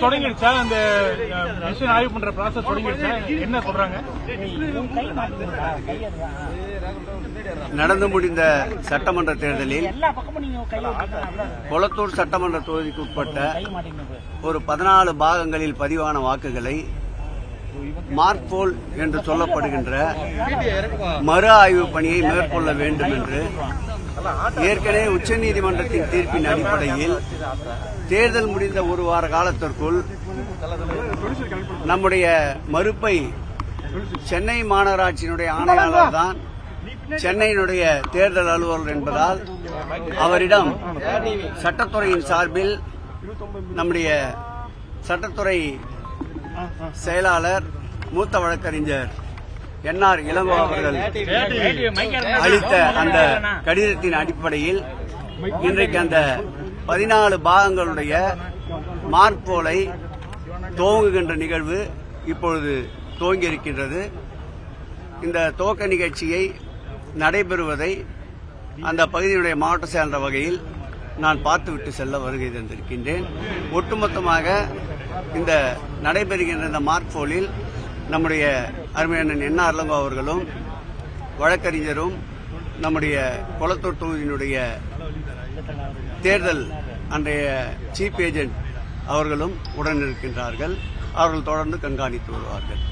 தொடங்கிடுச்சா? அந்த மிஷின் ஆய்வு பண்ற ப்ராசஸ் தொடங்கிடுச்சா? என்ன சொல்றாங்க? நடந்து முடிந்த சட்டமன்ற தேர்தலில் கொளத்தூர் சட்டமன்ற தொகுதிக்கு உட்பட்ட ஒரு 14 பாகங்களில் பதிவான வாக்குகளை மார்க்போல் என்று சொல்லப்படுகின்ற மறு ஆய்வு பணியை மேற்கொள்ள வேண்டும் என்று ஏற்கனவே உச்சநீதிமன்றத்தின் தீர்ப்பின் அடிப்படையில் தேர்தல் முடிந்த ஒரு வார காலத்திற்குள் நம்முடைய மறுப்பை சென்னை மாநகராட்சியினுடைய ஆணையாளர் தான் சென்னையினுடைய தேர்தல் அலுவலர் என்பதால் அவரிடம் சட்டத்துறையின் சார்பில் நம்முடைய சட்டத்துறை செயலாளர் மூத்த வழக்கறிஞர் என்ஆர் இளங்கோ அவர்கள் அளித்த அந்த கடிதத்தின் அடிப்படையில் இன்றைக்கு அந்த 14 பாகங்களுடைய மார்க்போலை துவங்குகின்ற நிகழ்வு இப்பொழுது துவங்கியிருக்கின்றது. இந்த துவக்க நிகழ்ச்சியை நடைபெறுவதை அந்த பகுதியுடைய மாவட்ட செயலர் வகையில் நான் பார்த்துவிட்டு செல்ல வருகை தந்திருக்கின்றேன். ஒட்டுமொத்தமாக இந்த நடைபெறுகின்ற இந்த மார்க்போலில் நம்முடைய அருமையண்ணன் என்ஆர் இளங்கோ அவர்களும் வழக்கறிஞரும் நம்முடைய கொளத்தூர் தொகுதியினுடைய தேர்தல் அன்றைய சீஃப் ஏஜென்ட் அவர்களும் உடன் இருக்கின்றார்கள். அவர்கள் தொடர்ந்து கண்காணித்து வருவார்கள்.